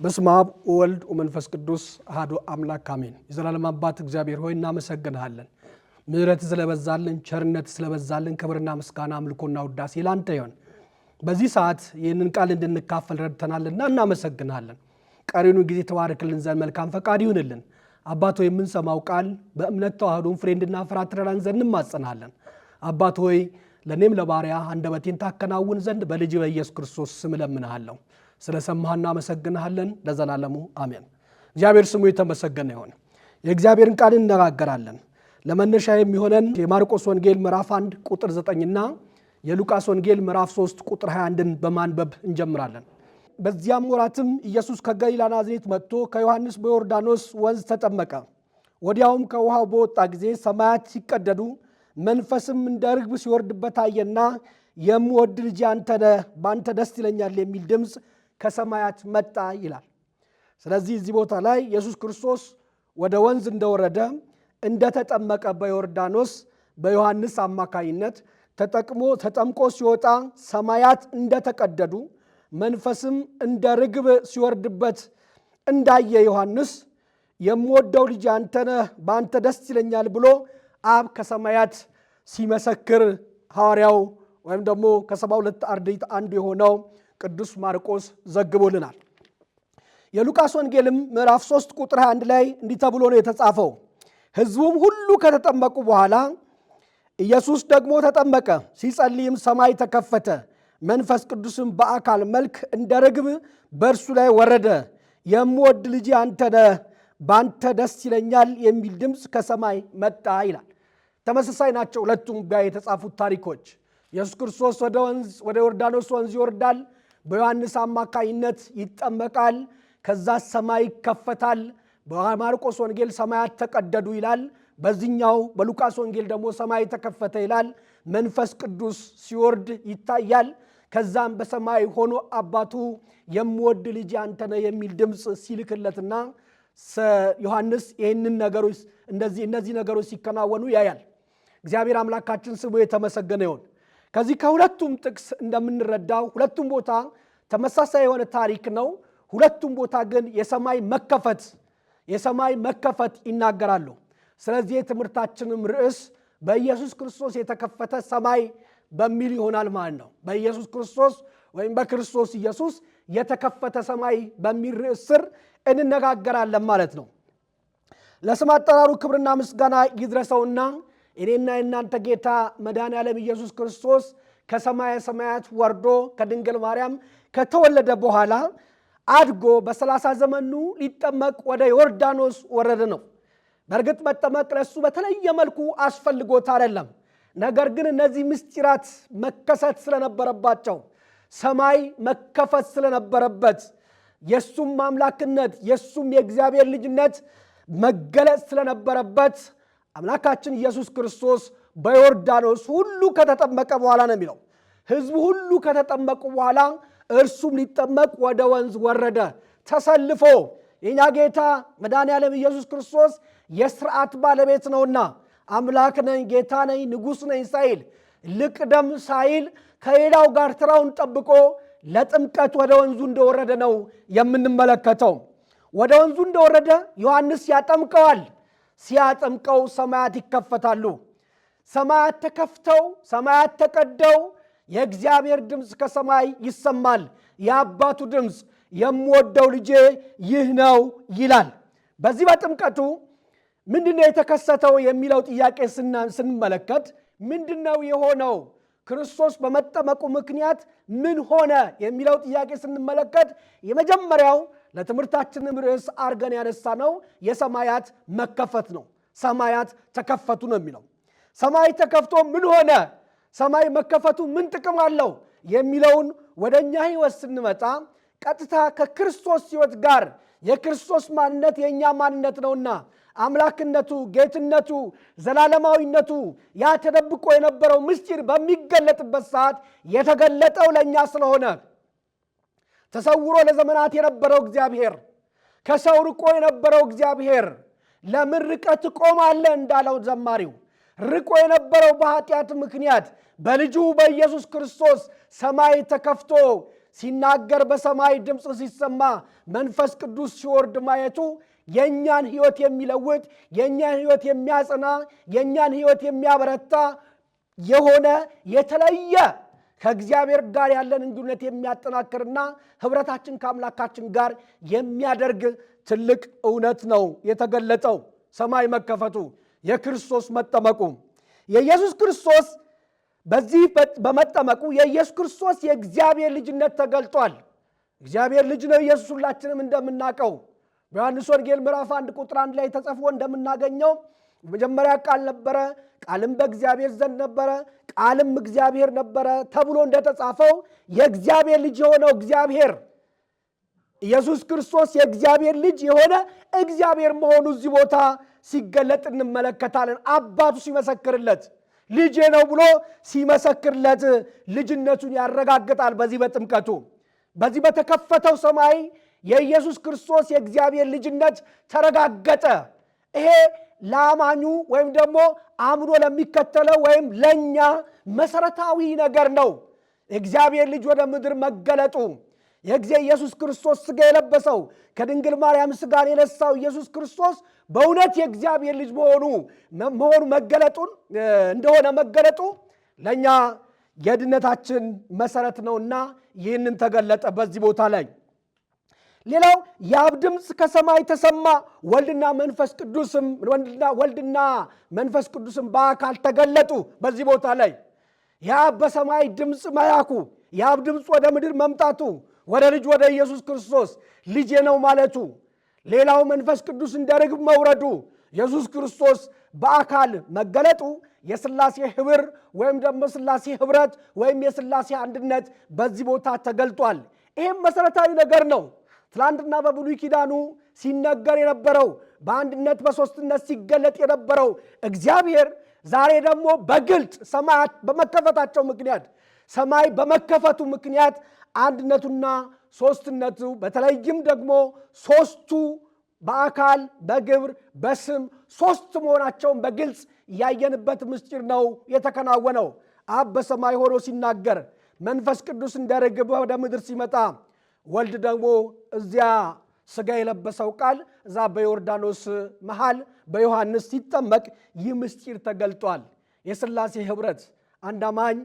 በስመ አብ ወወልድ ወመንፈስ ቅዱስ አሐዱ አምላክ አሜን። የዘላለም አባት እግዚአብሔር ሆይ እናመሰግንሃለን። ምሕረት ስለበዛልን ቸርነት ስለበዛልን ክብርና ምስጋና አምልኮና ውዳሴ ላንተ ይሁን። በዚህ ሰዓት ይህንን ቃል እንድንካፈል ረድተናልና እናመሰግንሃለን። ቀሪውን ጊዜ ተባረክልን ዘንድ መልካም ፈቃድ ይሁንልን። አባት ሆይ የምንሰማው ቃል በእምነት ተዋህዶን ፍሬ እንድናፈራ ትረዳን ዘንድ እንማጸናለን። አባት ሆይ ለኔም ለባሪያ አንደበቴን ታከናውን ዘንድ በልጅ በኢየሱስ ክርስቶስ ስም እለምንሃለሁ። ስለሰማህና አመሰግንሃለን ለዘላለሙ አሜን። እግዚአብሔር ስሙ የተመሰገነ ይሁን። የእግዚአብሔርን ቃል እንነጋገራለን። ለመነሻ የሚሆነን የማርቆስ ወንጌል ምዕራፍ 1 ቁጥር 9 እና የሉቃስ ወንጌል ምዕራፍ 3 ቁጥር 21ን በማንበብ እንጀምራለን። በዚያም ወራትም ኢየሱስ ከገሊላ ናዝሬት መጥቶ ከዮሐንስ በዮርዳኖስ ወንዝ ተጠመቀ። ወዲያውም ከውሃው በወጣ ጊዜ ሰማያት ሲቀደዱ መንፈስም እንደ ርግብ ሲወርድበት አየና የምወድ ልጅ አንተ ነህ፣ በአንተ ደስ ይለኛል የሚል ድምፅ ከሰማያት መጣ ይላል። ስለዚህ እዚህ ቦታ ላይ ኢየሱስ ክርስቶስ ወደ ወንዝ እንደወረደ እንደተጠመቀ በዮርዳኖስ በዮሐንስ አማካይነት ተጠምቆ ሲወጣ ሰማያት እንደተቀደዱ መንፈስም እንደ ርግብ ሲወርድበት እንዳየ ዮሐንስ የምወደው ልጅ አንተ ነህ፣ በአንተ ደስ ይለኛል ብሎ አብ ከሰማያት ሲመሰክር ሐዋርያው ወይም ደግሞ ከ72 አርድእት አንዱ የሆነው ቅዱስ ማርቆስ ዘግቦልናል። የሉቃስ ወንጌልም ምዕራፍ 3 ቁጥር 21 ላይ እንዲህ ተብሎ ነው የተጻፈው። ሕዝቡም ሁሉ ከተጠመቁ በኋላ ኢየሱስ ደግሞ ተጠመቀ። ሲጸልይም ሰማይ ተከፈተ፣ መንፈስ ቅዱስም በአካል መልክ እንደ ርግብ በእርሱ ላይ ወረደ። የምወድ ልጅ አንተ ነህ፣ በአንተ ደስ ይለኛል የሚል ድምፅ ከሰማይ መጣ ይላል። ተመሳሳይ ናቸው ሁለቱም ጋር የተጻፉት ታሪኮች። ኢየሱስ ክርስቶስ ወደ ዮርዳኖስ ወንዝ ይወርዳል፣ በዮሐንስ አማካይነት ይጠመቃል፣ ከዛ ሰማይ ይከፈታል። በማርቆስ ወንጌል ሰማያት ተቀደዱ ይላል፣ በዚህኛው በሉቃስ ወንጌል ደግሞ ሰማይ ተከፈተ ይላል። መንፈስ ቅዱስ ሲወርድ ይታያል። ከዛም በሰማይ ሆኖ አባቱ የምወድ ልጅ አንተ ነህ የሚል ድምፅ ሲልክለትና ዮሐንስ ይህንን ነገሮች እነዚህ ነገሮች ሲከናወኑ ያያል። እግዚአብሔር አምላካችን ስሙ የተመሰገነ ይሁን። ከዚህ ከሁለቱም ጥቅስ እንደምንረዳው ሁለቱም ቦታ ተመሳሳይ የሆነ ታሪክ ነው። ሁለቱም ቦታ ግን የሰማይ መከፈት ይናገራሉ። ስለዚህ የትምህርታችንም ርዕስ በኢየሱስ ክርስቶስ የተከፈተ ሰማይ በሚል ይሆናል ማለት ነው። በኢየሱስ ክርስቶስ ወይም በክርስቶስ ኢየሱስ የተከፈተ ሰማይ በሚል ርዕስ ስር እንነጋገራለን ማለት ነው። ለስም አጠራሩ ክብርና ምስጋና ይድረሰውና እኔና የእናንተ ጌታ መድኃኔዓለም ኢየሱስ ክርስቶስ ከሰማየ ሰማያት ወርዶ ከድንግል ማርያም ከተወለደ በኋላ አድጎ በ30 ዘመኑ ሊጠመቅ ወደ ዮርዳኖስ ወረደ ነው። በእርግጥ መጠመቅ ለሱ በተለየ መልኩ አስፈልጎት አይደለም። ነገር ግን እነዚህ ምስጢራት መከሰት ስለነበረባቸው፣ ሰማይ መከፈት ስለነበረበት፣ የሱም አምላክነት የሱም የእግዚአብሔር ልጅነት መገለጽ ስለነበረበት አምላካችን ኢየሱስ ክርስቶስ በዮርዳኖስ ሁሉ ከተጠመቀ በኋላ ነው የሚለው። ሕዝቡ ሁሉ ከተጠመቁ በኋላ እርሱም ሊጠመቅ ወደ ወንዝ ወረደ ተሰልፎ። የኛ ጌታ መድኃኔዓለም ኢየሱስ ክርስቶስ የሥርዓት ባለቤት ነውና አምላክ ነኝ፣ ጌታ ነኝ፣ ንጉሥ ነኝ ሳይል ልቅደም ሳይል ከሌላው ጋር ተራውን ጠብቆ ለጥምቀት ወደ ወንዙ እንደወረደ ነው የምንመለከተው። ወደ ወንዙ እንደወረደ ዮሐንስ ያጠምቀዋል። ሲያጠምቀው ሰማያት ይከፈታሉ። ሰማያት ተከፍተው ሰማያት ተቀደው የእግዚአብሔር ድምፅ ከሰማይ ይሰማል። የአባቱ ድምፅ የምወደው ልጄ ይህ ነው ይላል። በዚህ በጥምቀቱ ምንድነው የተከሰተው የሚለው ጥያቄ ስንመለከት ምንድነው የሆነው? ክርስቶስ በመጠመቁ ምክንያት ምን ሆነ የሚለው ጥያቄ ስንመለከት የመጀመሪያው ለትምህርታችንም ርዕስ አርገን ያነሳነው የሰማያት መከፈት ነው። ሰማያት ተከፈቱ ነው የሚለው። ሰማይ ተከፍቶ ምን ሆነ? ሰማይ መከፈቱ ምን ጥቅም አለው የሚለውን ወደኛ ሕይወት ስንመጣ ቀጥታ ከክርስቶስ ሕይወት ጋር የክርስቶስ ማንነት የኛ ማንነት ነውና አምላክነቱ፣ ጌትነቱ፣ ዘላለማዊነቱ ያ ተደብቆ የነበረው ምስጢር በሚገለጥበት ሰዓት የተገለጠው ለኛ ስለሆነ ተሰውሮ ለዘመናት የነበረው እግዚአብሔር፣ ከሰው ርቆ የነበረው እግዚአብሔር ለምን ርቀህ ትቆማለህ እንዳለው ዘማሪው ርቆ የነበረው በኃጢአት ምክንያት በልጁ በኢየሱስ ክርስቶስ ሰማይ ተከፍቶ ሲናገር በሰማይ ድምፅ ሲሰማ መንፈስ ቅዱስ ሲወርድ ማየቱ የኛን ሕይወት የሚለውጥ የኛን ሕይወት የሚያጸና የኛን ሕይወት የሚያበረታ የሆነ የተለየ ከእግዚአብሔር ጋር ያለን ግንኙነት የሚያጠናክርና ህብረታችን ከአምላካችን ጋር የሚያደርግ ትልቅ እውነት ነው የተገለጠው። ሰማይ መከፈቱ፣ የክርስቶስ መጠመቁ፣ የኢየሱስ ክርስቶስ በዚህ በመጠመቁ የኢየሱስ ክርስቶስ የእግዚአብሔር ልጅነት ተገልጧል። እግዚአብሔር ልጅ ነው ኢየሱስ፣ ሁላችንም እንደምናውቀው በዮሐንስ ወንጌል ምዕራፍ 1 ቁጥር 1 ላይ ተጽፎ እንደምናገኘው በመጀመሪያ ቃል ነበረ፣ ቃልም በእግዚአብሔር ዘንድ ነበረ፣ ቃልም እግዚአብሔር ነበረ ተብሎ እንደተጻፈው የእግዚአብሔር ልጅ የሆነው እግዚአብሔር ኢየሱስ ክርስቶስ የእግዚአብሔር ልጅ የሆነ እግዚአብሔር መሆኑ እዚህ ቦታ ሲገለጥ እንመለከታለን። አባቱ ሲመሰክርለት ልጄ ነው ብሎ ሲመሰክርለት ልጅነቱን ያረጋግጣል። በዚህ በጥምቀቱ በዚህ በተከፈተው ሰማይ የኢየሱስ ክርስቶስ የእግዚአብሔር ልጅነት ተረጋገጠ። ይሄ ለአማኙ ወይም ደግሞ አምኖ ለሚከተለው ወይም ለኛ መሰረታዊ ነገር ነው። የእግዚአብሔር ልጅ ወደ ምድር መገለጡ ኢየሱስ ክርስቶስ ሥጋ የለበሰው ከድንግል ማርያም ሥጋን የነሳው ኢየሱስ ክርስቶስ በእውነት የእግዚአብሔር ልጅ መሆኑ መገለጡን እንደሆነ መገለጡ ለኛ የድነታችን መሰረት ነውና ይህንን ተገለጠ በዚህ ቦታ ላይ። ሌላው የአብ ድምፅ ከሰማይ ተሰማ፣ ወልድና መንፈስ ቅዱስም በአካል ተገለጡ። በዚህ ቦታ ላይ የአብ በሰማይ ድምፅ መላኩ፣ የአብ ድምፅ ወደ ምድር መምጣቱ፣ ወደ ልጅ ወደ ኢየሱስ ክርስቶስ ልጄ ነው ማለቱ፣ ሌላው መንፈስ ቅዱስ እንደ ርግብ መውረዱ፣ ኢየሱስ ክርስቶስ በአካል መገለጡ የሥላሴ ህብር ወይም ደግሞ ሥላሴ ህብረት ወይም የሥላሴ አንድነት በዚህ ቦታ ተገልጧል። ይህም መሰረታዊ ነገር ነው። ትላንትና በብሉይ ኪዳኑ ሲነገር የነበረው በአንድነት በሦስትነት ሲገለጥ የነበረው እግዚአብሔር ዛሬ ደግሞ በግልጥ ሰማያት በመከፈታቸው ምክንያት ሰማይ በመከፈቱ ምክንያት አንድነቱና ሦስትነቱ በተለይም ደግሞ ሦስቱ በአካል በግብር በስም ሦስት መሆናቸውን በግልጽ ያየንበት ምስጢር ነው የተከናወነው። አብ በሰማይ ሆኖ ሲናገር፣ መንፈስ ቅዱስ እንደ ርግብ ወደ ምድር ሲመጣ፣ ወልድ ደግሞ እዚያ ሥጋ የለበሰው ቃል እዛ በዮርዳኖስ መሃል በዮሐንስ ሲጠመቅ ይህ ምስጢር ተገልጧል። የሥላሴ ኅብረት አንድ አማኝ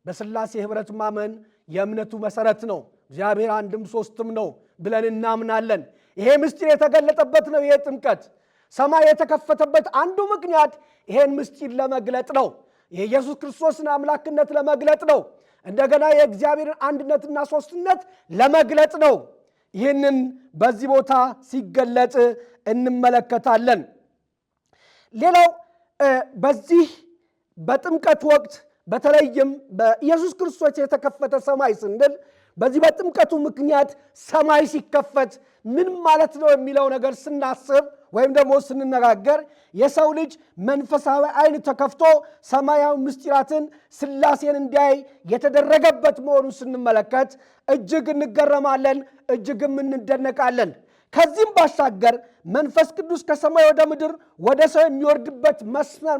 በሥላሴ ኅብረት ማመን የእምነቱ መሠረት ነው። እግዚአብሔር አንድም ሦስትም ነው ብለን እናምናለን። ይሄ ምስጢር የተገለጠበት ነው። ይሄ ጥምቀት ሰማይ የተከፈተበት አንዱ ምክንያት ይሄን ምስጢር ለመግለጥ ነው። የኢየሱስ ክርስቶስን አምላክነት ለመግለጥ ነው። እንደገና የእግዚአብሔርን አንድነትና ሦስትነት ለመግለጥ ነው። ይህንን በዚህ ቦታ ሲገለጥ እንመለከታለን። ሌላው በዚህ በጥምቀት ወቅት በተለይም በኢየሱስ ክርስቶስ የተከፈተ ሰማይ ስንል በዚህ በጥምቀቱ ምክንያት ሰማይ ሲከፈት ምን ማለት ነው የሚለው ነገር ስናስብ ወይም ደግሞ ስንነጋገር የሰው ልጅ መንፈሳዊ ዓይን ተከፍቶ ሰማያዊ ምስጢራትን ሥላሴን እንዲያይ የተደረገበት መሆኑን ስንመለከት እጅግ እንገረማለን፣ እጅግም እንደነቃለን። ከዚህም ባሻገር መንፈስ ቅዱስ ከሰማይ ወደ ምድር ወደ ሰው የሚወርድበት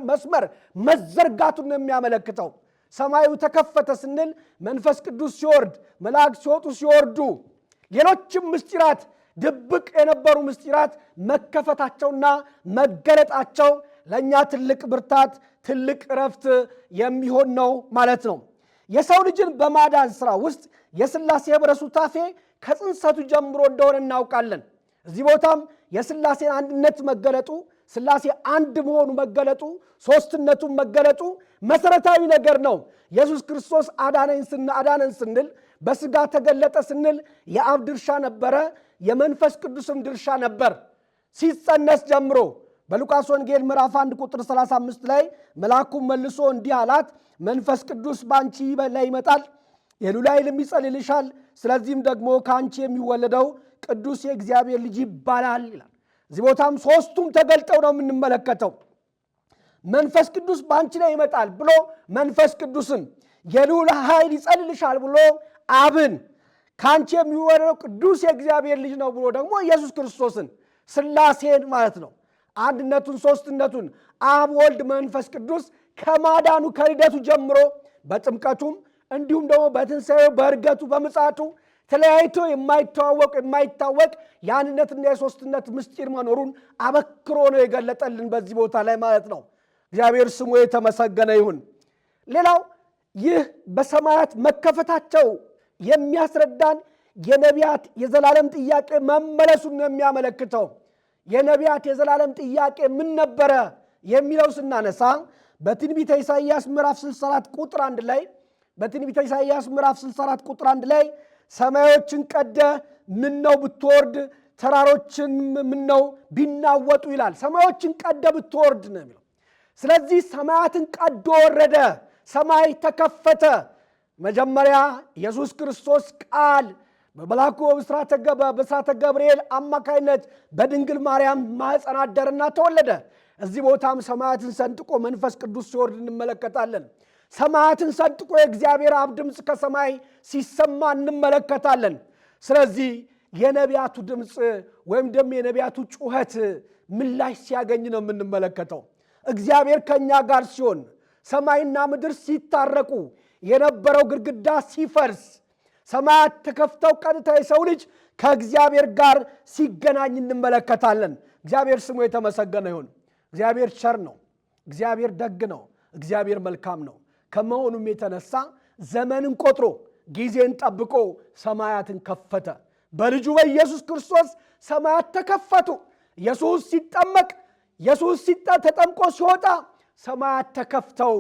መስመር መዘርጋቱን ነው የሚያመለክተው። ሰማዩ ተከፈተ ስንል መንፈስ ቅዱስ ሲወርድ፣ መላእክት ሲወጡ ሲወርዱ፣ ሌሎችም ምስጢራት ድብቅ የነበሩ ምስጢራት መከፈታቸውና መገለጣቸው ለእኛ ትልቅ ብርታት፣ ትልቅ እረፍት የሚሆን ነው ማለት ነው። የሰው ልጅን በማዳን ሥራ ውስጥ የሥላሴ ኅብረት ሱታፌ ከጽንሰቱ ጀምሮ እንደሆነ እናውቃለን። እዚህ ቦታም የሥላሴን አንድነት መገለጡ፣ ሥላሴ አንድ መሆኑ መገለጡ፣ ሦስትነቱን መገለጡ መሰረታዊ ነገር ነው። ኢየሱስ ክርስቶስ አዳነን ስንል በሥጋ ተገለጠ ስንል የአብ ድርሻ ነበረ፣ የመንፈስ ቅዱስም ድርሻ ነበር። ሲጸነስ ጀምሮ በሉቃስ ወንጌል ምዕራፍ 1 ቁጥር 35 ላይ መልአኩም መልሶ እንዲህ አላት፣ መንፈስ ቅዱስ በአንቺ ላይ ይመጣል፣ የልዑል ኃይልም ይጸልልሻል፣ ስለዚህም ደግሞ ከአንቺ የሚወለደው ቅዱስ የእግዚአብሔር ልጅ ይባላል ይላል። እዚህ ቦታም ሦስቱም ተገልጠው ነው የምንመለከተው። መንፈስ ቅዱስ በአንቺ ላይ ይመጣል ብሎ መንፈስ ቅዱስም የልዑል ኃይል ይጸልልሻል ብሎ አብን ከአንቺ የሚወለደው ቅዱስ የእግዚአብሔር ልጅ ነው ብሎ ደግሞ ኢየሱስ ክርስቶስን ሥላሴን ማለት ነው አንድነቱን ሦስትነቱን አብ ወልድ መንፈስ ቅዱስ ከማዳኑ ከልደቱ ጀምሮ በጥምቀቱም እንዲሁም ደግሞ በትንሣኤው በዕርገቱ በምጽአቱ ተለያይቶ የማይታወቅ የአንድነትና የሶስትነት ምስጢር መኖሩን አበክሮ ነው የገለጠልን በዚህ ቦታ ላይ ማለት ነው። እግዚአብሔር ስሙ የተመሰገነ ይሁን። ሌላው ይህ በሰማያት መከፈታቸው የሚያስረዳን የነቢያት የዘላለም ጥያቄ መመለሱን ነው የሚያመለክተው። የነቢያት የዘላለም ጥያቄ ምን ነበረ የሚለው ስናነሳ በትንቢተ ኢሳይያስ ምዕራፍ 64 ቁጥር 1 ላይ በትንቢተ ኢሳይያስ ምዕራፍ 64 ቁጥር 1 ላይ ሰማዮችን ቀደ ምነው ብትወርድ፣ ተራሮችን ምነው ቢናወጡ ይላል። ሰማዮችን ቀደ ብትወርድ ነው የሚለው። ስለዚህ ሰማያትን ቀዶ ወረደ፣ ሰማይ ተከፈተ። መጀመሪያ ኢየሱስ ክርስቶስ ቃል በመልአኩ በብስራተ ገብርኤል አማካይነት በድንግል ማርያም ማኅፀን አደረና ተወለደ። እዚህ ቦታም ሰማያትን ሰንጥቆ መንፈስ ቅዱስ ሲወርድ እንመለከታለን። ሰማያትን ሰንጥቆ የእግዚአብሔር አብ ድምፅ ከሰማይ ሲሰማ እንመለከታለን። ስለዚህ የነቢያቱ ድምፅ ወይም ደግሞ የነቢያቱ ጩኸት ምላሽ ሲያገኝ ነው የምንመለከተው። እግዚአብሔር ከእኛ ጋር ሲሆን፣ ሰማይና ምድር ሲታረቁ፣ የነበረው ግድግዳ ሲፈርስ፣ ሰማያት ተከፍተው ቀጥታ የሰው ልጅ ከእግዚአብሔር ጋር ሲገናኝ እንመለከታለን። እግዚአብሔር ስሙ የተመሰገነ ይሁን። እግዚአብሔር ቸር ነው። እግዚአብሔር ደግ ነው። እግዚአብሔር መልካም ነው። ከመሆኑም የተነሳ ዘመንን ቆጥሮ ጊዜን ጠብቆ ሰማያትን ከፈተ። በልጁ በኢየሱስ ክርስቶስ ሰማያት ተከፈቱ። ኢየሱስ ተጠምቆ ሲወጣ ሰማያት ተከፍተው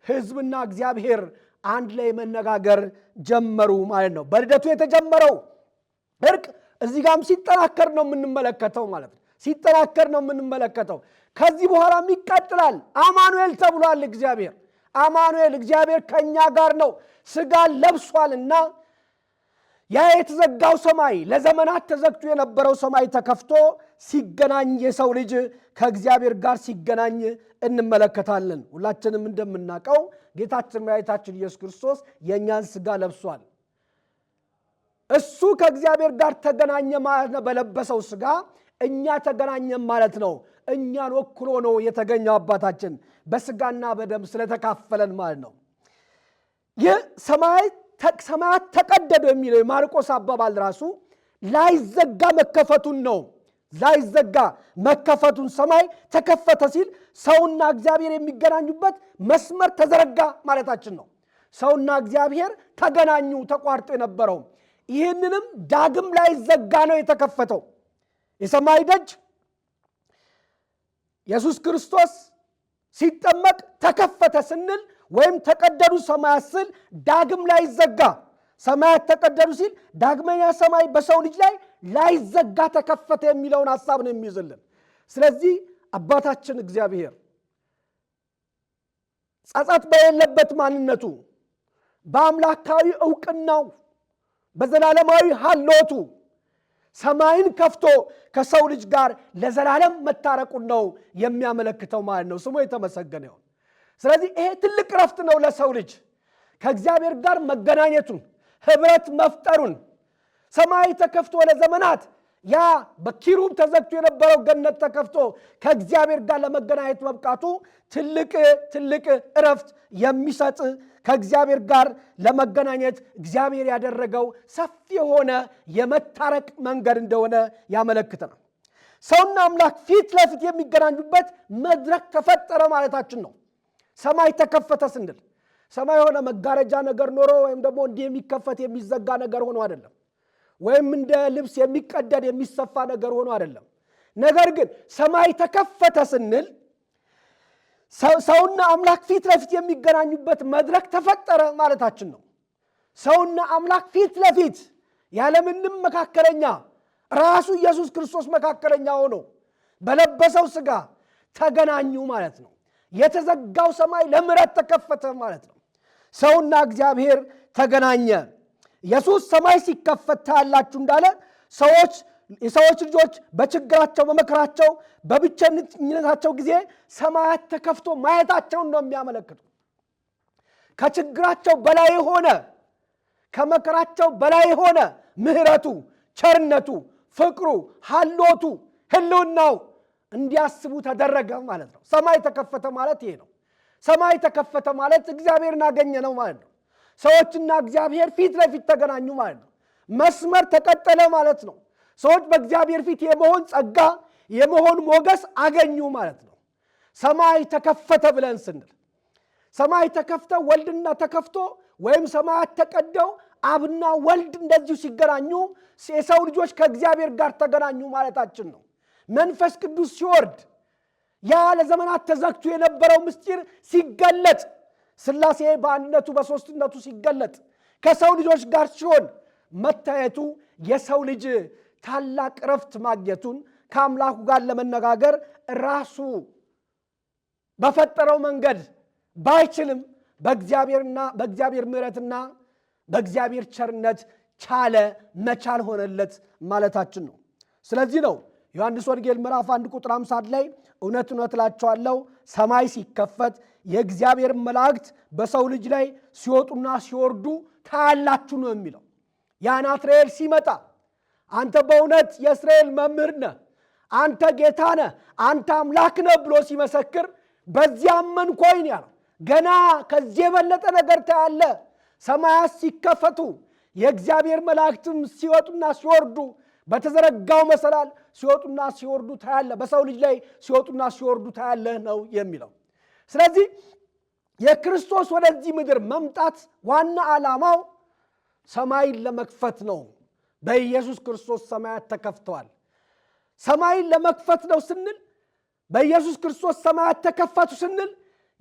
ሕዝብና እግዚአብሔር አንድ ላይ መነጋገር ጀመሩ ማለት ነው። በልደቱ የተጀመረው እርቅ እዚህ ጋርም ሲጠናከር ነው የምንመለከተው ማለት ነው። ሲጠናከር ነው የምንመለከተው። ከዚህ በኋላም ይቀጥላል። አማኑኤል ተብሏል። አማኑኤል እግዚአብሔር ከእኛ ጋር ነው፣ ሥጋን ለብሷልና ያ የተዘጋው ሰማይ ለዘመናት ተዘግቶ የነበረው ሰማይ ተከፍቶ ሲገናኝ የሰው ልጅ ከእግዚአብሔር ጋር ሲገናኝ እንመለከታለን። ሁላችንም እንደምናውቀው ጌታችን መድኃኒታችን ኢየሱስ ክርስቶስ የእኛን ሥጋ ለብሷል። እሱ ከእግዚአብሔር ጋር ተገናኘ ማለት ነው። በለበሰው ሥጋ እኛ ተገናኘን ማለት ነው። እኛን ወክሎ ነው የተገኘው አባታችን በሥጋና በደም ስለተካፈለን ማለት ነው። ይህ ሰማያት ተቀደዱ የሚለው የማርቆስ አባባል ራሱ ላይዘጋ መከፈቱን ነው። ላይዘጋ መከፈቱን ሰማይ ተከፈተ ሲል ሰውና እግዚአብሔር የሚገናኙበት መስመር ተዘረጋ ማለታችን ነው። ሰውና እግዚአብሔር ተገናኙ፣ ተቋርጦ የነበረው ይህንንም ዳግም ላይዘጋ ነው የተከፈተው። የሰማይ ደጅ ኢየሱስ ክርስቶስ ሲጠመቅ ተከፈተ ስንል ወይም ተቀደዱ ሰማያት ስል ዳግም ላይዘጋ፣ ሰማያት ተቀደዱ ሲል ዳግመኛ ሰማይ በሰው ልጅ ላይ ላይዘጋ ተከፈተ የሚለውን ሐሳብ ነው የሚይዝልን። ስለዚህ አባታችን እግዚአብሔር ጸጸት በሌለበት ማንነቱ፣ በአምላካዊ ዕውቅናው፣ በዘላለማዊ ሀልዎቱ ሰማይን ከፍቶ ከሰው ልጅ ጋር ለዘላለም መታረቁን ነው የሚያመለክተው ማለት ነው። ስሙ የተመሰገነ ይሁን። ስለዚህ ይሄ ትልቅ ረፍት ነው ለሰው ልጅ ከእግዚአብሔር ጋር መገናኘቱን፣ ህብረት መፍጠሩን። ሰማይ ተከፍቶ ለዘመናት ያ በኪሩብ ተዘግቶ የነበረው ገነት ተከፍቶ ከእግዚአብሔር ጋር ለመገናኘት መብቃቱ ትልቅ ረፍት የሚሰጥ ከእግዚአብሔር ጋር ለመገናኘት እግዚአብሔር ያደረገው ሰፊ የሆነ የመታረቅ መንገድ እንደሆነ ያመለክተናል። ሰውና አምላክ ፊት ለፊት የሚገናኙበት መድረክ ተፈጠረ ማለታችን ነው። ሰማይ ተከፈተ ስንል ሰማይ የሆነ መጋረጃ ነገር ኖሮ ወይም ደግሞ እንዲህ የሚከፈት የሚዘጋ ነገር ሆኖ አይደለም። ወይም እንደ ልብስ የሚቀደድ የሚሰፋ ነገር ሆኖ አይደለም። ነገር ግን ሰማይ ተከፈተ ስንል ሰውና አምላክ ፊት ለፊት የሚገናኙበት መድረክ ተፈጠረ ማለታችን ነው። ሰውና አምላክ ፊት ለፊት ያለምንም መካከለኛ ራሱ ኢየሱስ ክርስቶስ መካከለኛ ሆኖ በለበሰው ሥጋ ተገናኙ ማለት ነው። የተዘጋው ሰማይ ለምሕረት ተከፈተ ማለት ነው። ሰውና እግዚአብሔር ተገናኘ። ኢየሱስ ሰማይ ሲከፈት ታያላችሁ እንዳለ የሰዎች ልጆች በችግራቸው፣ በመከራቸው፣ በብቸኝነታቸው ጊዜ ሰማያት ተከፍቶ ማየታቸውን ነው የሚያመለክቱ። ከችግራቸው በላይ ሆነ፣ ከመከራቸው በላይ ሆነ ምሕረቱ፣ ቸርነቱ፣ ፍቅሩ፣ ሀልዎቱ፣ ህልውናው እንዲያስቡ ተደረገ ማለት ነው። ሰማይ ተከፈተ ማለት ይሄ ነው። ሰማይ ተከፈተ ማለት እግዚአብሔርን አገኘ ነው ማለት ነው። ሰዎችና እግዚአብሔር ፊት ለፊት ተገናኙ ማለት ነው። መስመር ተቀጠለ ማለት ነው። ሰዎች በእግዚአብሔር ፊት የመሆን ጸጋ የመሆን ሞገስ አገኙ ማለት ነው። ሰማይ ተከፈተ ብለን ስንል ሰማይ ተከፍተው ወልድና ተከፍቶ ወይም ሰማያት ተቀደው አብና ወልድ እንደዚሁ ሲገናኙ የሰው ልጆች ከእግዚአብሔር ጋር ተገናኙ ማለታችን ነው። መንፈስ ቅዱስ ሲወርድ ያ ለዘመናት ተዘግቶ የነበረው ምስጢር ሲገለጥ ሥላሴ በአንድነቱ በሦስትነቱ ሲገለጥ ከሰው ልጆች ጋር ሲሆን መታየቱ የሰው ልጅ ታላቅ ዕረፍት ማግኘቱን ከአምላኩ ጋር ለመነጋገር ራሱ በፈጠረው መንገድ ባይችልም በእግዚአብሔር ምሕረትና በእግዚአብሔር ቸርነት ቻለ፣ መቻል ሆነለት ማለታችን ነው። ስለዚህ ነው ዮሐንስ ወንጌል ምዕራፍ 1 ቁጥር 50 ላይ እውነት እውነት እላችኋለሁ ሰማይ ሲከፈት የእግዚአብሔር መላእክት በሰው ልጅ ላይ ሲወጡና ሲወርዱ ታያላችሁ ነው የሚለው። ያ ናትናኤል ሲመጣ አንተ በእውነት የእስራኤል መምህር ነህ፣ አንተ ጌታ ነህ፣ አንተ አምላክ ነህ ብሎ ሲመሰክር በዚያ አመንኩኝ ያለው። ገና ከዚህ የበለጠ ነገር ታያለ። ሰማያት ሲከፈቱ የእግዚአብሔር መላእክትም ሲወጡና ሲወርዱ በተዘረጋው መሰላል ሲወጡና ሲወርዱ ታያለ፣ በሰው ልጅ ላይ ሲወጡና ሲወርዱ ታያለ ነው የሚለው። ስለዚህ የክርስቶስ ወደዚህ ምድር መምጣት ዋና ዓላማው ሰማይን ለመክፈት ነው። በኢየሱስ ክርስቶስ ሰማያት ተከፍተዋል። ሰማይን ለመክፈት ነው ስንል በኢየሱስ ክርስቶስ ሰማያት ተከፈቱ ስንል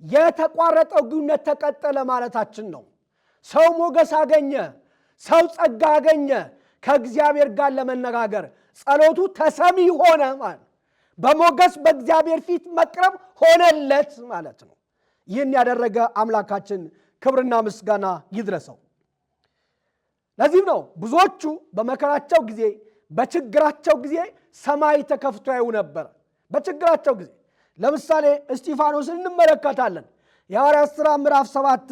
የተቋረጠው ግንኙነት ተቀጠለ ማለታችን ነው። ሰው ሞገስ አገኘ፣ ሰው ጸጋ አገኘ፣ ከእግዚአብሔር ጋር ለመነጋገር ጸሎቱ ተሰሚ ሆነ ማለት በሞገስ በእግዚአብሔር ፊት መቅረብ ሆነለት ማለት ነው። ይህን ያደረገ አምላካችን ክብርና ምስጋና ይድረሰው። ለዚህም ነው ብዙዎቹ በመከራቸው ጊዜ በችግራቸው ጊዜ ሰማይ ተከፍቶ ያዩ ነበር። በችግራቸው ጊዜ ለምሳሌ እስጢፋኖስን እንመለከታለን። የሐዋርያት ሥራ ምዕራፍ 7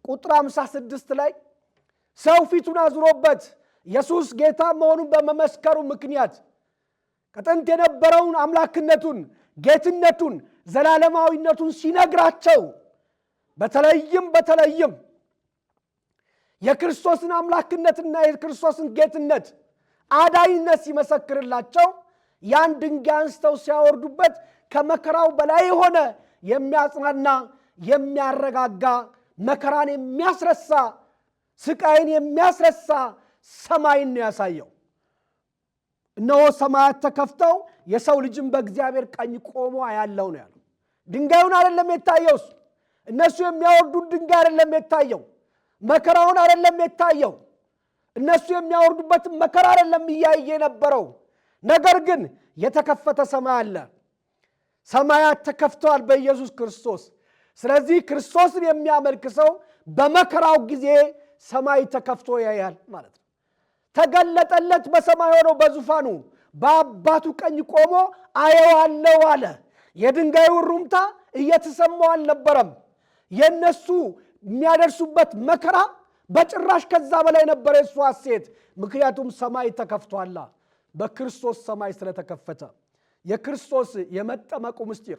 ቁጥር 56 ላይ ሰው ፊቱን አዙሮበት ኢየሱስ ጌታ መሆኑን በመመስከሩ ምክንያት ከጥንት የነበረውን አምላክነቱን፣ ጌትነቱን፣ ዘላለማዊነቱን ሲነግራቸው በተለይም የክርስቶስን አምላክነትና የክርስቶስን ጌትነት አዳኝነት ሲመሰክርላቸው ያን ድንጋይ አንስተው ሲያወርዱበት ከመከራው በላይ የሆነ የሚያጽናና የሚያረጋጋ መከራን የሚያስረሳ ስቃይን የሚያስረሳ ሰማይን ነው ያሳየው። እነሆ ሰማያት ተከፍተው የሰው ልጅም በእግዚአብሔር ቀኝ ቆሞ ያለው ነው ያለው። ድንጋዩን አይደለም የታየው፣ እነሱ የሚያወርዱት ድንጋይ አይደለም የታየው፣ መከራውን አይደለም የታየው፣ እነሱ የሚያወርዱበትን መከራ አይደለም እያየ ነበረው። ነገር ግን የተከፈተ ሰማይ አለ። ሰማያት ተከፍተዋል በኢየሱስ ክርስቶስ። ስለዚህ ክርስቶስን የሚያመልክ ሰው በመከራው ጊዜ ሰማይ ተከፍቶ ያያል ማለት ነው። ተገለጠለት በሰማይ ሆኖ በዙፋኑ በአባቱ ቀኝ ቆሞ አየዋለሁ አለ። የድንጋዩ ሩምታ እየተሰማው አልነበረም። የነሱ የሚያደርሱበት መከራ በጭራሽ ከዛ በላይ ነበር የእሱ ሐሴት። ምክንያቱም ሰማይ ተከፍቷላ። በክርስቶስ ሰማይ ስለተከፈተ የክርስቶስ የመጠመቁ ምስጢር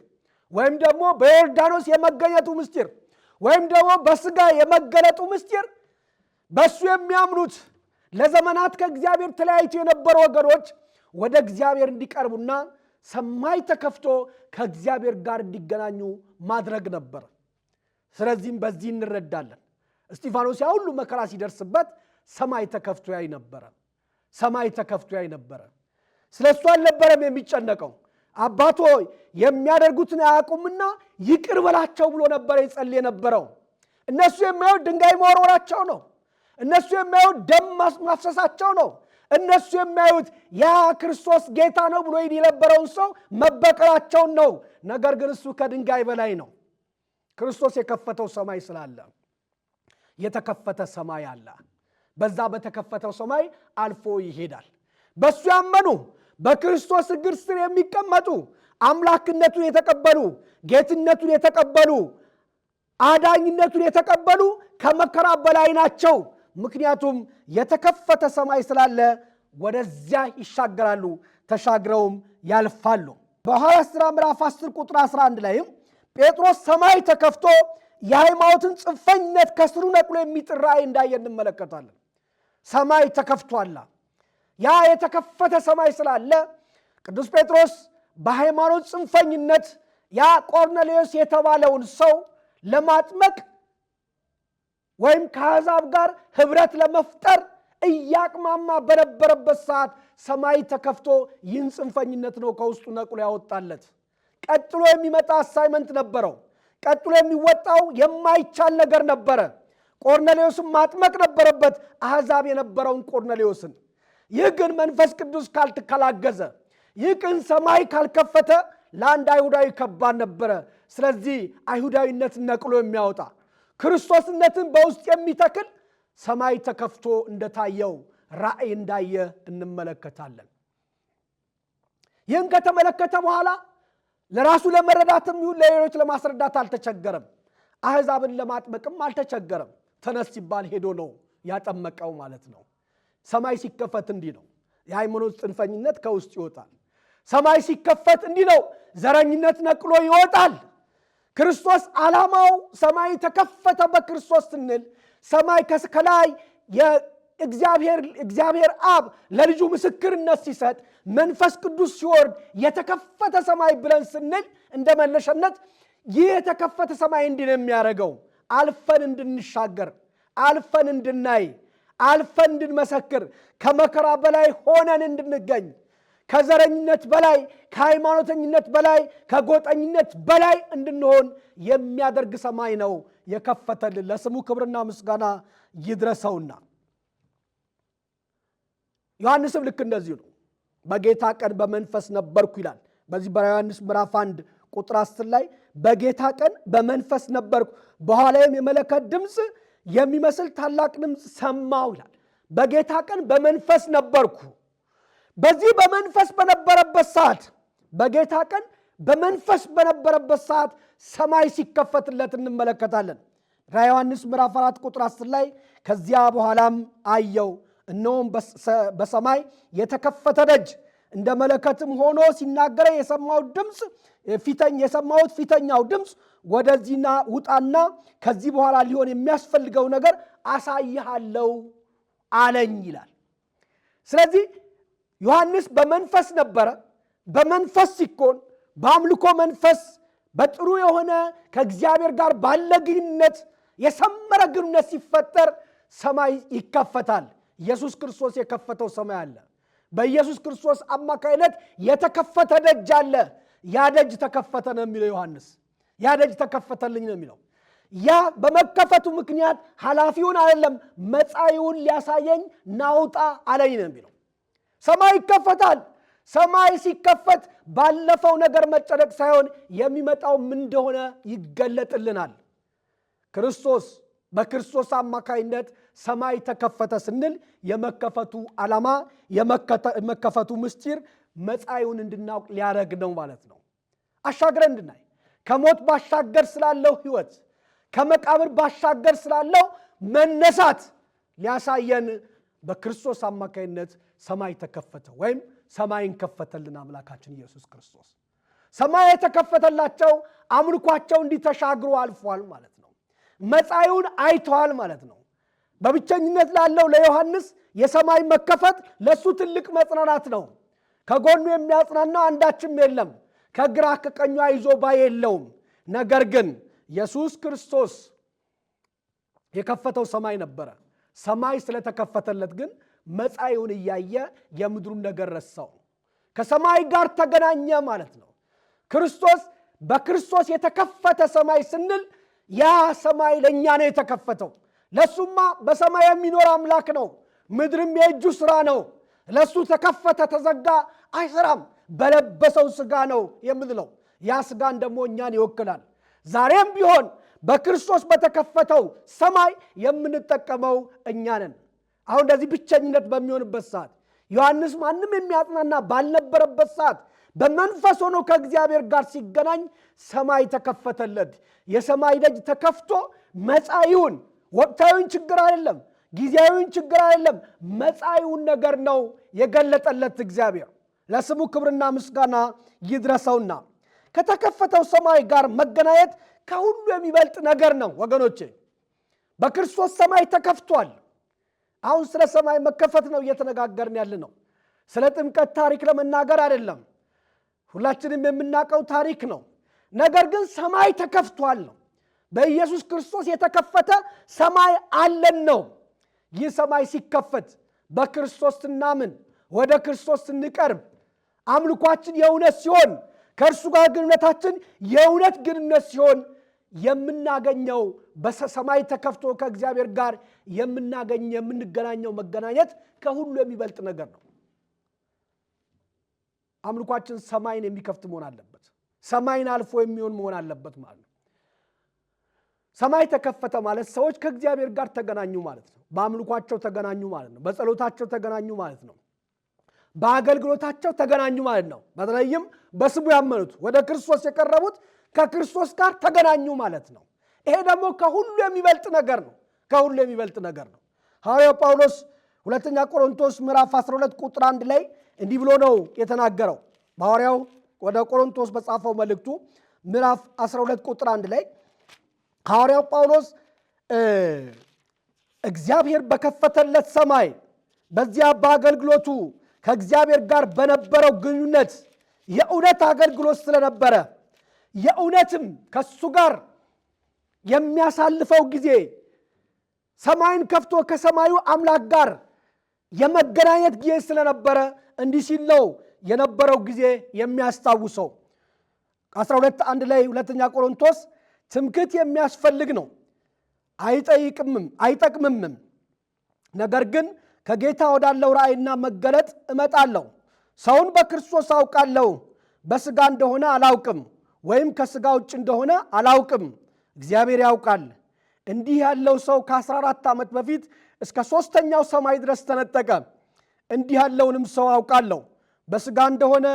ወይም ደግሞ በዮርዳኖስ የመገኘቱ ምስጢር ወይም ደግሞ በሥጋ የመገለጡ ምስጢር በእሱ የሚያምኑት ለዘመናት ከእግዚአብሔር ተለያይቶ የነበሩ ወገኖች ወደ እግዚአብሔር እንዲቀርቡና ሰማይ ተከፍቶ ከእግዚአብሔር ጋር እንዲገናኙ ማድረግ ነበር። ስለዚህም በዚህ እንረዳለን። እስጢፋኖስ ያ ሁሉ መከራ ሲደርስበት ሰማይ ተከፍቶ ያይ ነበረ። ሰማይ ተከፍቶ ያይ ነበረ። ስለ እሱ አልነበረም የሚጨነቀው። አባት ሆይ የሚያደርጉትን አያውቁምና ይቅር በላቸው ብሎ ነበር ይጸልይ የነበረው። እነሱ የሚያዩት ድንጋይ መወርወራቸው ነው። እነሱ የሚያዩት ደም ማፍሰሳቸው ነው። እነሱ የሚያዩት ያ ክርስቶስ ጌታ ነው ብሎ የነበረውን ሰው መበቀላቸውን ነው። ነገር ግን እሱ ከድንጋይ በላይ ነው። ክርስቶስ የከፈተው ሰማይ ስላለ የተከፈተ ሰማይ አለ። በዛ በተከፈተው ሰማይ አልፎ ይሄዳል። በሱ ያመኑ በክርስቶስ እግር ስር የሚቀመጡ አምላክነቱን የተቀበሉ ጌትነቱን የተቀበሉ አዳኝነቱን የተቀበሉ ከመከራ በላይ ናቸው። ምክንያቱም የተከፈተ ሰማይ ስላለ ወደዚያ ይሻገራሉ፣ ተሻግረውም ያልፋሉ። በሐዋርያት ሥራ ምዕራፍ 10 ቁጥር 11 ላይም ጴጥሮስ ሰማይ ተከፍቶ የሃይማኖትን ጽንፈኝነት ከስሩ ነቅሎ የሚጥል ራእይ እንዳየ እንመለከታለን። ሰማይ ተከፍቷል። ያ የተከፈተ ሰማይ ስላለ ቅዱስ ጴጥሮስ በሃይማኖት ጽንፈኝነት ያ ቆርኔሌዎስ የተባለውን ሰው ለማጥመቅ ወይም ከአሕዛብ ጋር ህብረት ለመፍጠር እያቅማማ በነበረበት ሰዓት ሰማይ ተከፍቶ ይህን ጽንፈኝነት ነው ከውስጡ ነቅሎ ያወጣለት። ቀጥሎ የሚመጣ አሳይመንት ነበረው። ቀጥሎ የሚወጣው የማይቻል ነገር ነበረ። ቆርኔሌዎስን ማጥመቅ ነበረበት፣ አሕዛብ የነበረውን ቆርኔሌዎስን። ይህ ግን መንፈስ ቅዱስ ካልተከላገዘ፣ ይህ ግን ሰማይ ካልከፈተ ለአንድ አይሁዳዊ ከባድ ነበረ። ስለዚህ አይሁዳዊነትን ነቅሎ የሚያወጣ ክርስቶስነትን በውስጥ የሚተክል ሰማይ ተከፍቶ እንደታየው ራእይ እንዳየ እንመለከታለን። ይህን ከተመለከተ በኋላ ለራሱ ለመረዳትም ይሁን ለሌሎች ለማስረዳት አልተቸገረም። አሕዛብን ለማጥመቅም አልተቸገረም። ተነስ ሲባል ሄዶ ነው ያጠመቀው ማለት ነው። ሰማይ ሲከፈት እንዲህ ነው የሃይማኖት ጽንፈኝነት ከውስጥ ይወጣል። ሰማይ ሲከፈት እንዲህ ነው ዘረኝነት ነቅሎ ይወጣል። ክርስቶስ ዓላማው ሰማይ ተከፈተ በክርስቶስ ስንል ሰማይ ከላይ እግዚአብሔር አብ ለልጁ ምስክርነት ሲሰጥ መንፈስ ቅዱስ ሲወርድ የተከፈተ ሰማይ ብለን ስንል እንደመነሻነት ይህ የተከፈተ ሰማይ እንዲህ ነው የሚያደርገው አልፈን እንድንሻገር፣ አልፈን እንድናይ፣ አልፈን እንድንመሰክር፣ ከመከራ በላይ ሆነን እንድንገኝ፣ ከዘረኝነት በላይ፣ ከሃይማኖተኝነት በላይ፣ ከጎጠኝነት በላይ እንድንሆን የሚያደርግ ሰማይ ነው የከፈተልን። ለስሙ ክብርና ምስጋና ይድረሰውና ዮሐንስም ልክ እንደዚሁ ነው። በጌታ ቀን በመንፈስ ነበርኩ ይላል። በዚህ በዮሐንስ ምዕራፍ 1 ቁጥር 10 ላይ በጌታ ቀን በመንፈስ ነበርኩ፣ በኋላም የመለከት ድምፅ የሚመስል ታላቅ ድምፅ ሰማሁ ይላል። በጌታ ቀን በመንፈስ ነበርኩ። በዚህ በመንፈስ በነበረበት ሰዓት፣ በጌታ ቀን በመንፈስ በነበረበት ሰዓት ሰማይ ሲከፈትለት እንመለከታለን። ራዕየ ዮሐንስ ምዕራፍ 4 ቁጥር 10 ላይ ከዚያ በኋላም አየው፣ እነሆም በሰማይ የተከፈተ ደጅ እንደ መለከትም ሆኖ ሲናገረ የሰማሁት ፊተኛው ድምፅ ወደዚህና ውጣና ከዚህ በኋላ ሊሆን የሚያስፈልገው ነገር አሳይሃለሁ አለኝ ይላል። ስለዚህ ዮሐንስ በመንፈስ ነበረ። በመንፈስ ሲኮን በአምልኮ መንፈስ በጥሩ የሆነ ከእግዚአብሔር ጋር ባለ ግንኙነት የሰመረ ግንኙነት ሲፈጠር ሰማይ ይከፈታል። ኢየሱስ ክርስቶስ የከፈተው ሰማይ አለ። በኢየሱስ ክርስቶስ አማካይነት የተከፈተ ደጅ አለ። ያ ደጅ ተከፈተ ነው የሚለው ዮሐንስ። ያ ደጅ ተከፈተልኝ ነው የሚለው። ያ በመከፈቱ ምክንያት ኃላፊውን አይደለም መጻኢውን ሊያሳየኝ ናውጣ አለኝ ነው የሚለው። ሰማይ ይከፈታል። ሰማይ ሲከፈት ባለፈው ነገር መጨነቅ ሳይሆን የሚመጣው ምን እንደሆነ ይገለጥልናል። በክርስቶስ አማካይነት ሰማይ ተከፈተ ስንል የመከፈቱ ዓላማ የመከፈቱ ምስጢር መጻኢውን እንድናውቅ ሊያደርግ ነው ማለት ነው። አሻግረን እንድናይ ከሞት ባሻገር ስላለው ሕይወት፣ ከመቃብር ባሻገር ስላለው መነሳት ሊያሳየን በክርስቶስ አማካይነት ሰማይ ተከፈተ ወይም ሰማይን ከፈተልን አምላካችን ኢየሱስ ክርስቶስ። ሰማይ የተከፈተላቸው አምልኳቸው እንዲተሻግሩ አልፏል ማለት ነው። መጻኢውን አይተዋል ማለት ነው። በብቸኝነት ላለው ለዮሐንስ የሰማይ መከፈት ለሱ ትልቅ መጽናናት ነው። ከጎኑ የሚያጽናናው አንዳችም የለም። ከግራ ከቀኙ አይዞ ባይ የለውም። ነገር ግን ኢየሱስ ክርስቶስ የከፈተው ሰማይ ነበረ። ሰማይ ስለተከፈተለት ግን መጻኢውን እያየ የምድሩን ነገር ረሳው። ከሰማይ ጋር ተገናኘ ማለት ነው። በክርስቶስ የተከፈተ ሰማይ ስንል ያ ሰማይ ለእኛ ነው የተከፈተው። ለሱማ በሰማይ የሚኖር አምላክ ነው። ምድርም የእጁ ሥራ ነው። ለሱ ተከፈተ ተዘጋ አይሰራም። በለበሰው ሥጋ ነው የምንለው። ያ ሥጋን ደግሞ እኛን ይወክላል። ዛሬም ቢሆን በክርስቶስ በተከፈተው ሰማይ የምንጠቀመው እኛ ነን። አሁን እንደዚህ ብቸኝነት በሚሆንበት ሰዓት ዮሐንስ ማንም የሚያጽናና ባልነበረበት ሰዓት በመንፈስ ሆኖ ከእግዚአብሔር ጋር ሲገናኝ ሰማይ ተከፈተለት። የሰማይ ደጅ ተከፍቶ መጻኢውን፣ ወቅታዊውን ችግር አይደለም፣ ጊዜያዊውን ችግር አይደለም፣ መጻኢውን ነገር ነው የገለጠለት እግዚአብሔር። ለስሙ ክብርና ምስጋና ይድረሰውና ከተከፈተው ሰማይ ጋር መገናኘት ከሁሉ የሚበልጥ ነገር ነው ወገኖቼ። በክርስቶስ ሰማይ ተከፍቷል። አሁን ስለ ሰማይ መከፈት ነው እየተነጋገርን ያለነው። ስለ ጥምቀት ታሪክ ለመናገር አይደለም። ሁላችንም የምናውቀው ታሪክ ነው። ነገር ግን ሰማይ ተከፍቷል ነው። በኢየሱስ ክርስቶስ የተከፈተ ሰማይ አለን ነው። ይህ ሰማይ ሲከፈት በክርስቶስ ስናምን፣ ወደ ክርስቶስ ስንቀርብ፣ አምልኳችን የእውነት ሲሆን፣ ከእርሱ ጋር ግንኙነታችን የእውነት ግንኙነት ሲሆን የምናገኘው በሰማይ ተከፍቶ ከእግዚአብሔር ጋር የምንገናኘው መገናኘት ከሁሉ የሚበልጥ ነገር ነው። አምልኳችን ሰማይን የሚከፍት መሆን አለበት። ሰማይን አልፎ የሚሆን መሆን አለበት ማለት ነው። ሰማይ ተከፈተ ማለት ሰዎች ከእግዚአብሔር ጋር ተገናኙ ማለት ነው። በአምልኳቸው ተገናኙ ማለት ነው። በጸሎታቸው ተገናኙ ማለት ነው። በአገልግሎታቸው ተገናኙ ማለት ነው። በተለይም በስሙ ያመኑት ወደ ክርስቶስ የቀረቡት ከክርስቶስ ጋር ተገናኙ ማለት ነው። ይሄ ደግሞ ከሁሉ የሚበልጥ ነገር ነው። ከሁሉ የሚበልጥ ነገር ነው። ሐዋርያው ጳውሎስ ሁለተኛ ቆሮንቶስ ምዕራፍ 12 ቁጥር 1 ላይ እንዲህ ብሎ ነው የተናገረው። ሐዋርያው ወደ ቆሮንቶስ በጻፈው መልእክቱ ምዕራፍ 12 ቁጥር 1 ላይ ሐዋርያው ጳውሎስ እግዚአብሔር በከፈተለት ሰማይ በዚያ በአገልግሎቱ ከእግዚአብሔር ጋር በነበረው ግንኙነት የእውነት አገልግሎት ስለነበረ የእውነትም ከሱ ጋር የሚያሳልፈው ጊዜ ሰማይን ከፍቶ ከሰማዩ አምላክ ጋር የመገናኘት ጊዜ ስለነበረ እንዲህ ሲል ነው የነበረው ጊዜ የሚያስታውሰው። 12:1 ላይ ሁለተኛ ቆሮንቶስ ትምክህት የሚያስፈልግ ነው፣ አይጠቅምምም። ነገር ግን ከጌታ ወዳለው ራእይና መገለጥ እመጣለሁ። ሰውን በክርስቶስ አውቃለሁ፣ በሥጋ እንደሆነ አላውቅም፣ ወይም ከሥጋ ውጭ እንደሆነ አላውቅም፣ እግዚአብሔር ያውቃል። እንዲህ ያለው ሰው ከ14 ዓመት በፊት እስከ 3ኛው ሰማይ ድረስ ተነጠቀ። እንዲህ ያለውንም ሰው አውቃለሁ፣ በሥጋ እንደሆነ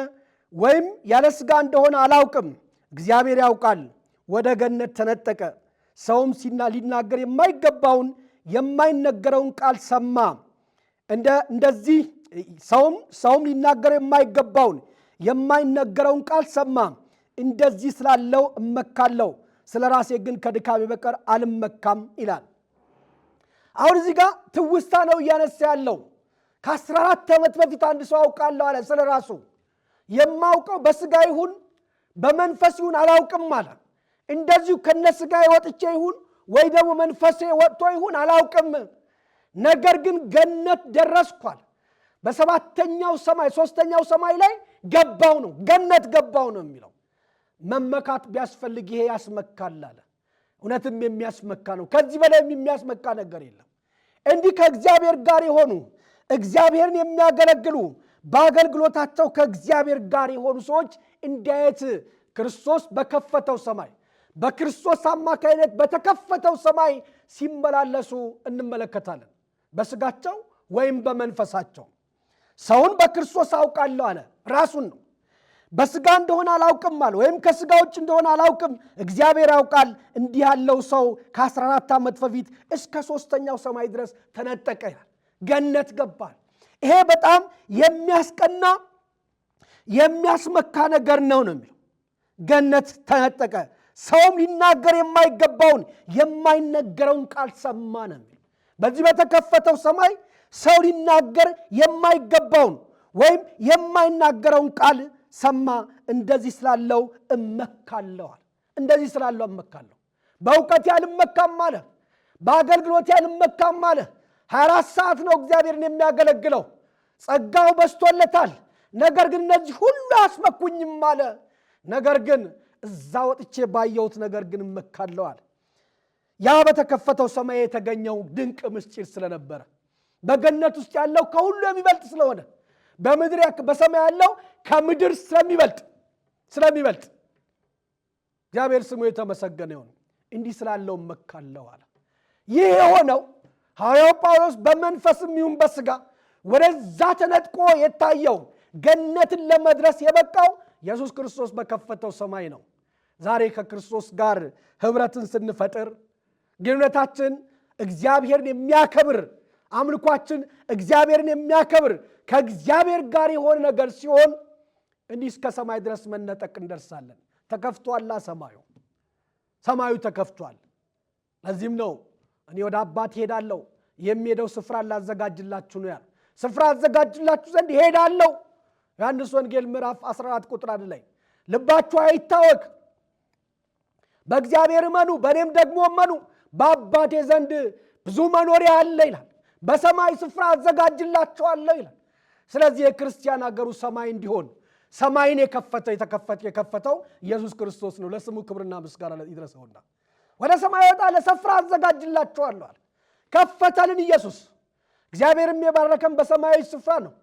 ወይም ያለ ሥጋ እንደሆነ አላውቅም፣ እግዚአብሔር ያውቃል። ወደ ገነት ተነጠቀ። ሰውም ሊናገር የማይገባውን የማይነገረውን ቃል ሰማ። እንደዚህ ሰውም ሊናገር የማይገባውን የማይነገረውን ቃል ሰማ። እንደዚህ ስላለው እመካለሁ፣ ስለ ራሴ ግን ከድካሜ በቀር አልመካም ይላል። አሁን እዚህ ጋር ትውስታ ነው እያነሳ ያለው። ከ14 ዓመት በፊት አንድ ሰው አውቃለሁ አለ ስለ ራሱ። የማውቀው በሥጋ ይሁን በመንፈስ ይሁን አላውቅም አለ። እንደዚሁ ከነሥጋዬ ወጥቼ ይሁን ወይ ደግሞ መንፈሴ ወጥቶ ይሁን አላውቅም። ነገር ግን ገነት ደረስኳል። በ7ኛው ሰማይ 3ኛው ሰማይ ላይ ገባው ነው፣ ገነት ገባው ነው የሚለው። መመካት ቢያስፈልግ ይሄ ያስመካል አለ። እውነትም የሚያስመካ ነው። ከዚህ በላይ የሚያስመካ ነገር የለም። እንዲህ ከእግዚአብሔር ጋር የሆኑ እግዚአብሔርን የሚያገለግሉ በአገልግሎታቸው ከእግዚአብሔር ጋር የሆኑ ሰዎች እንዴት ክርስቶስ በከፈተው ሰማይ በክርስቶስ አማካይነት በተከፈተው ሰማይ ሲመላለሱ እንመለከታለን። በሥጋቸው ወይም በመንፈሳቸው። ሰውን በክርስቶስ አውቃለሁ አለ፣ ራሱን ነው። በሥጋ እንደሆነ አላውቅም አለ፣ ወይም ከሥጋ ውጭ እንደሆነ አላውቅም፣ እግዚአብሔር ያውቃል። እንዲህ ያለው ሰው ከ14 ዓመት በፊት እስከ 3ኛው ሰማይ ድረስ ተነጠቀ ይላል። ገነት ገባል። ይሄ በጣም የሚያስቀና የሚያስመካ ነገር ነው የሚለው። ገነት ተነጠቀ። ሰውም ሊናገር የማይገባውን የማይነገረውን ቃል ሰማ ነው የሚለው። በዚህ በተከፈተው ሰማይ ሰው ሊናገር የማይገባውን ወይም የማይናገረውን ቃል ሰማ። እንደዚህ ስላለው እመካለዋል። እንደዚህ ስላለው እመካለሁ። በእውቀት ያልመካም አለ፣ በአገልግሎት ያልመካም አለ። 24 ሰዓት ነው እግዚአብሔርን የሚያገለግለው፣ ጸጋው በስቶለታል። ነገር ግን እነዚህ ሁሉ አስመኩኝም አለ። ነገር ግን እዛ ወጥቼ ባየሁት ነገር ግን እመካለዋል። ያ በተከፈተው ሰማይ የተገኘው ድንቅ ምስጢር ስለነበረ፣ በገነት ውስጥ ያለው ከሁሉ የሚበልጥ ስለሆነ፣ በምድር በሰማይ ያለው ከምድር ስለሚበልጥ እግዚአብሔር ስሙ የተመሰገነ ይሁን። እንዲህ ስላለው እመካለሁ አለ። ይህ የሆነው ሐዋርያው ጳውሎስ በመንፈስም ይሁን በሥጋ ወደዛ ተነጥቆ የታየው ገነትን ለመድረስ የበቃው ኢየሱስ ክርስቶስ በከፈተው ሰማይ ነው። ዛሬ ከክርስቶስ ጋር ኅብረትን ስንፈጥር ግንኙነታችን እግዚአብሔርን የሚያከብር አምልኳችን እግዚአብሔርን የሚያከብር ከእግዚአብሔር ጋር የሆነ ነገር ሲሆን እንዲህ እስከ ሰማይ ድረስ መነጠቅ እንደርሳለን። ተከፍቷላ ሰማዩ ተከፍቷል። ለዚህም ነው እኔ ወደ አባት ሄዳለሁ የሚሄደው ስፍራ ላዘጋጅላችሁ ነው ያለው። ስፍራ አዘጋጅላችሁ ዘንድ ይሄዳለሁ። ዮሐንስ ወንጌል ምዕራፍ 14 ቁጥር 1 ላይ ልባችሁ አይታወክ፣ በእግዚአብሔር እመኑ፣ በእኔም ደግሞ እመኑ፣ በአባቴ ዘንድ ብዙ መኖሪያ አለ ይላል። በሰማይ ስፍራ አዘጋጅላችኋለሁ ይላል። ስለዚህ የክርስቲያን ሀገሩ ሰማይ እንዲሆን ሰማይን የከፈተው ኢየሱስ ክርስቶስ ነው። ለስሙ ክብርና ምስጋና ይድረሰውና ወደ ሰማይ ወጣ፣ ለስፍራ አዘጋጅላችኋለሁ አለ። ከፈተልን ኢየሱስ። እግዚአብሔርም የባረከን በሰማያዊ ስፍራ ነው፣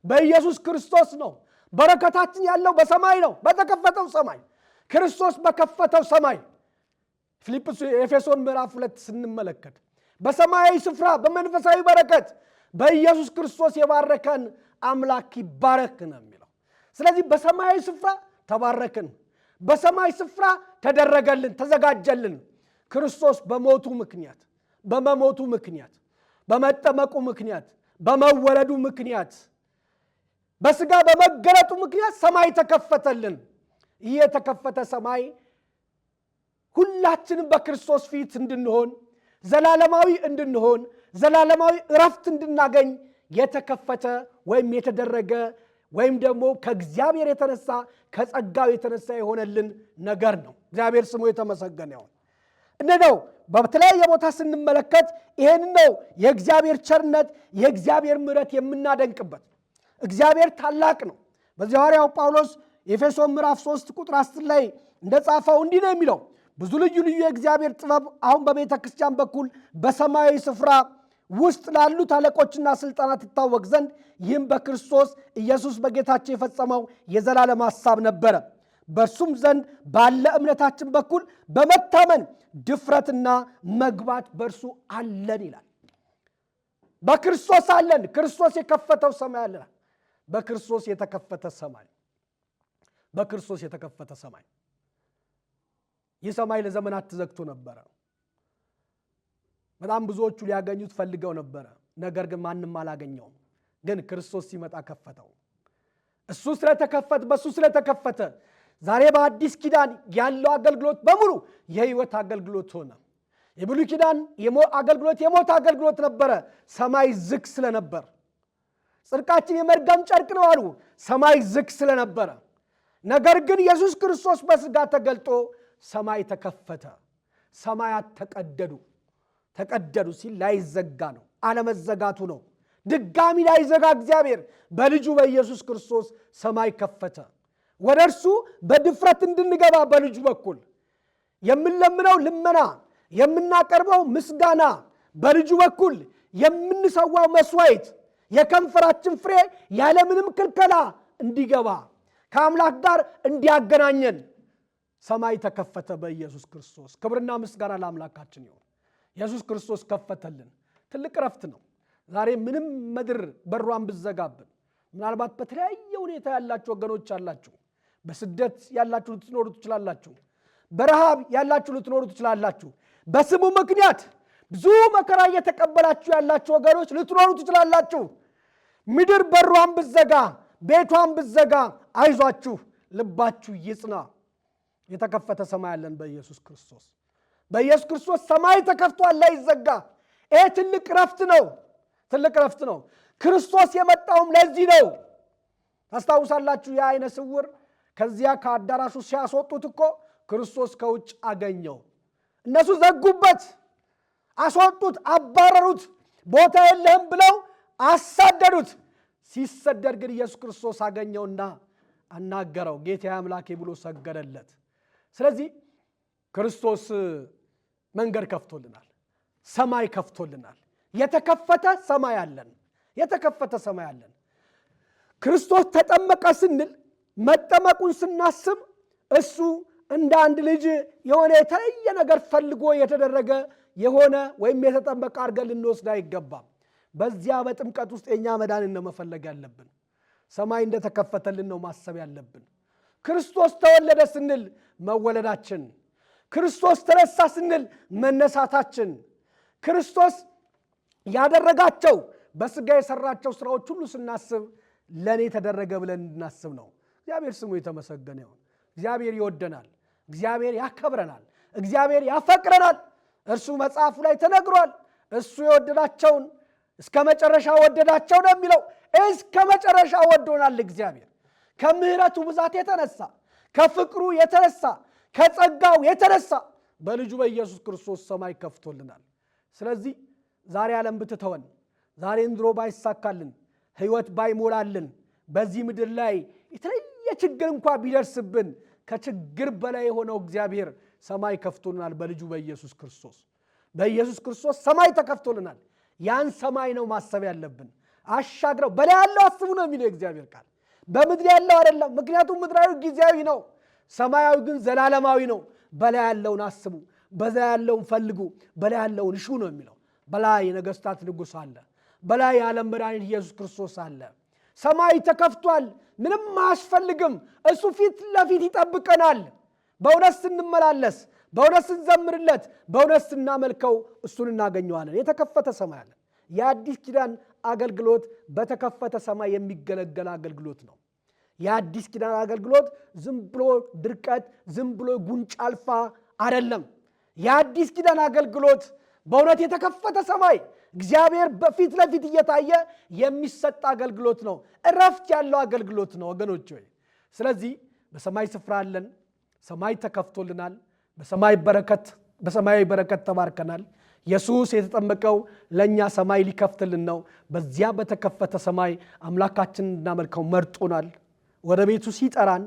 በኢየሱስ ክርስቶስ ነው። በረከታችን ያለው በሰማይ ነው፣ በተከፈተው ሰማይ፣ ክርስቶስ በከፈተው ሰማይ። ኤፌሶን ምዕራፍ 2 ስንመለከት በሰማያዊ ስፍራ በመንፈሳዊ በረከት በኢየሱስ ክርስቶስ የባረከን አምላክ ይባረክ ነው የሚለው። ስለዚህ በሰማያዊ ስፍራ ተባረክን፣ በሰማይ ስፍራ ተደረገልን፣ ተዘጋጀልን። ክርስቶስ በሞቱ ምክንያት፣ በመሞቱ ምክንያት፣ በመጠመቁ ምክንያት፣ በመወለዱ ምክንያት፣ በስጋ በመገለጡ ምክንያት ሰማይ ተከፈተልን። ይህ የተከፈተ ሰማይ ሁላችንም በክርስቶስ ፊት እንድንሆን፣ ዘላለማዊ እንድንሆን፣ ዘላለማዊ እረፍት እንድናገኝ የተከፈተ ወይም የተደረገ ወይም ደግሞ ከእግዚአብሔር የተነሳ ከጸጋው የተነሳ የሆነልን ነገር ነው። እግዚአብሔር ስሙ የተመሰገነ ይሁን። እንደው በተለያየ ቦታ ስንመለከት ይሄን ነው የእግዚአብሔር ቸርነት፣ የእግዚአብሔር ምሕረት የምናደንቅበት። እግዚአብሔር ታላቅ ነው። በዚህ ሐዋርያው ጳውሎስ ኤፌሶን ምዕራፍ 3 ቁጥር 10 ላይ እንደጻፈው እንዲህ ነው የሚለው፣ ብዙ ልዩ ልዩ የእግዚአብሔር ጥበብ አሁን በቤተ ክርስቲያን በኩል በሰማያዊ ስፍራ ውስጥ ላሉት አለቆችና ስልጣናት ይታወቅ ዘንድ ይህም በክርስቶስ ኢየሱስ በጌታችን የፈጸመው የዘላለም ሐሳብ ነበረ። በእርሱም ዘንድ ባለ እምነታችን በኩል በመታመን ድፍረትና መግባት በእርሱ አለን ይላል። በክርስቶስ አለን። ክርስቶስ የከፈተው ሰማይ አለ። በክርስቶስ የተከፈተ ሰማይ፣ በክርስቶስ የተከፈተ ሰማይ። ይህ ሰማይ ለዘመናት ተዘግቶ ነበረ። በጣም ብዙዎቹ ሊያገኙት ፈልገው ነበረ፣ ነገር ግን ማንም አላገኘውም። ግን ክርስቶስ ሲመጣ ከፈተው። እሱ ስለተከፈተ፣ በሱ ስለተከፈተ ዛሬ በአዲስ ኪዳን ያለው አገልግሎት በሙሉ የህይወት አገልግሎት ሆነ። የብሉይ ኪዳን አገልግሎት የሞት አገልግሎት ነበረ፣ ሰማይ ዝግ ስለነበር። ጽድቃችን የመርገም ጨርቅ ነው አሉ፣ ሰማይ ዝግ ስለነበረ። ነገር ግን ኢየሱስ ክርስቶስ በስጋ ተገልጦ ሰማይ ተከፈተ። ሰማያት ተቀደዱ ሲል ላይዘጋ ነው፣ አለመዘጋቱ ነው። ድጋሚ ላይዘጋ እግዚአብሔር በልጁ በኢየሱስ ክርስቶስ ሰማይ ከፈተ። ወደ እርሱ በድፍረት እንድንገባ በልጁ በኩል የምንለምነው ልመና፣ የምናቀርበው ምስጋና፣ በልጁ በኩል የምንሰዋው መስዋዕት፣ የከንፈራችን ፍሬ ያለምንም ክልከላ እንዲገባ ከአምላክ ጋር እንዲያገናኘን ሰማይ ተከፈተ በኢየሱስ ክርስቶስ። ክብርና ምስጋና ለአምላካችን ይሁን። ኢየሱስ ክርስቶስ ከፈተልን። ትልቅ ረፍት ነው። ዛሬ ምንም ምድር በሯን ብዘጋብን፣ ምናልባት በተለያየ ሁኔታ ያላችሁ ወገኖች አላችሁ። በስደት ያላችሁ ልትኖሩ ትችላላችሁ። በረሃብ ያላችሁ ልትኖሩ ትችላላችሁ። በስሙ ምክንያት ብዙ መከራ እየተቀበላችሁ ያላችሁ ወገኖች ልትኖሩ ትችላላችሁ። ምድር በሯን ብዘጋ፣ ቤቷን ብዘጋ፣ አይዟችሁ፣ ልባችሁ ይጽና። የተከፈተ ሰማይ አለን በኢየሱስ ክርስቶስ። በኢየሱስ ክርስቶስ ሰማይ ተከፍቷል፣ ላይዘጋ። ይሄ ትልቅ ረፍት ነው፣ ትልቅ ረፍት ነው። ክርስቶስ የመጣውም ለዚህ ነው። ታስታውሳላችሁ፣ የዓይነ ስውር ከዚያ ከአዳራሹ ሲያስወጡት እኮ ክርስቶስ ከውጭ አገኘው። እነሱ ዘጉበት፣ አስወጡት፣ አባረሩት፣ ቦታ የለህም ብለው አሳደዱት። ሲሰደድ ግን ኢየሱስ ክርስቶስ አገኘውና አናገረው። ጌታዬ አምላኬ ብሎ ሰገደለት። ስለዚህ ክርስቶስ መንገድ ከፍቶልናል፣ ሰማይ ከፍቶልናል። የተከፈተ ሰማይ አለን፣ የተከፈተ ሰማይ አለን። ክርስቶስ ተጠመቀ ስንል መጠመቁን ስናስብ እሱ እንደ አንድ ልጅ የሆነ የተለየ ነገር ፈልጎ የተደረገ የሆነ ወይም የተጠመቀ አድርገን ልንወስድ አይገባም። በዚያ በጥምቀት ውስጥ የኛ መዳንን ነው መፈለግ ያለብን። ሰማይ እንደተከፈተልን ነው ማሰብ ያለብን። ክርስቶስ ተወለደ ስንል መወለዳችን፣ ክርስቶስ ተነሳ ስንል መነሳታችን፣ ክርስቶስ ያደረጋቸው በስጋ የሰራቸው ስራዎች ሁሉ ስናስብ ለኔ ተደረገ ብለን እንድናስብ ነው። እግዚአብሔር ስሙ የተመሰገነ ይሁን። እግዚአብሔር ይወደናል፣ እግዚአብሔር ያከብረናል፣ እግዚአብሔር ያፈቅረናል። እርሱ መጽሐፉ ላይ ተነግሯል። እሱ የወደዳቸውን እስከ መጨረሻ ወደዳቸው ነው የሚለው። እስከ መጨረሻ ወዶናል እግዚአብሔር። ከምሕረቱ ብዛት የተነሳ ከፍቅሩ የተነሳ ከጸጋው የተነሳ በልጁ በኢየሱስ ክርስቶስ ሰማይ ከፍቶልናል። ስለዚህ ዛሬ ዓለም ብትተወን፣ ዛሬ እንድሮ ባይሳካልን፣ ሕይወት ባይሞላልን፣ በዚህ ምድር ላይ የተለየ ችግር እንኳን ቢደርስብን ከችግር በላይ የሆነው እግዚአብሔር ሰማይ ከፍቶልናል በልጁ በኢየሱስ ክርስቶስ። በኢየሱስ ክርስቶስ ሰማይ ተከፍቶልናል። ያን ሰማይ ነው ማሰብ ያለብን። አሻግረው በላይ ያለው አስቡ ነው የሚለው እግዚአብሔር ቃል። በምድር ያለው አይደለም። ምክንያቱም ምድራዊ ጊዜያዊ ነው፣ ሰማያዊ ግን ዘላለማዊ ነው። በላይ ያለውን አስቡ፣ በላይ ያለውን ፈልጉ፣ በላይ ያለውን እሹ ነው የሚለው። በላይ የነገስታት ንጉሥ አለ። በላይ የዓለም መድኃኒት ኢየሱስ ክርስቶስ አለ። ሰማይ ተከፍቷል። ምንም አያስፈልግም። እሱ ፊት ለፊት ይጠብቀናል። በእውነት ስንመላለስ፣ በእውነት ስንዘምርለት፣ በእውነት ስናመልከው እሱን እናገኘዋለን። የተከፈተ ሰማይ አለ። የአዲስ ኪዳን አገልግሎት በተከፈተ ሰማይ የሚገለገል አገልግሎት ነው። የአዲስ ኪዳን አገልግሎት ዝም ብሎ ድርቀት፣ ዝም ብሎ ጉንጭ አልፋ አይደለም። የአዲስ ኪዳን አገልግሎት በእውነት የተከፈተ ሰማይ እግዚአብሔር በፊት ለፊት እየታየ የሚሰጥ አገልግሎት ነው። እረፍት ያለው አገልግሎት ነው ወገኖች ሆይ። ስለዚህ በሰማይ ስፍራ አለን። ሰማይ ተከፍቶልናል። በሰማያዊ በረከት ተባርከናል። ኢየሱስ የተጠመቀው ለእኛ ሰማይ ሊከፍትልን ነው። በዚያ በተከፈተ ሰማይ አምላካችን እንድናመልከው መርጦናል። ወደ ቤቱ ሲጠራን፣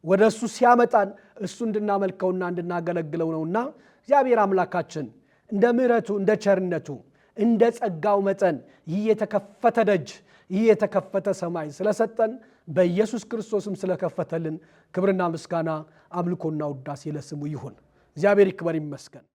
ወደ እሱ ሲያመጣን እሱ እንድናመልከውና እንድናገለግለው ነውና እግዚአብሔር አምላካችን እንደ ምሕረቱ እንደ ቸርነቱ እንደ ጸጋው መጠን ይህ የተከፈተ ደጅ ይህ የተከፈተ ሰማይ ስለሰጠን በኢየሱስ ክርስቶስም ስለከፈተልን ክብርና ምስጋና አምልኮና ውዳሴ ለስሙ ይሁን። እግዚአብሔር ይክበር ይመስገን።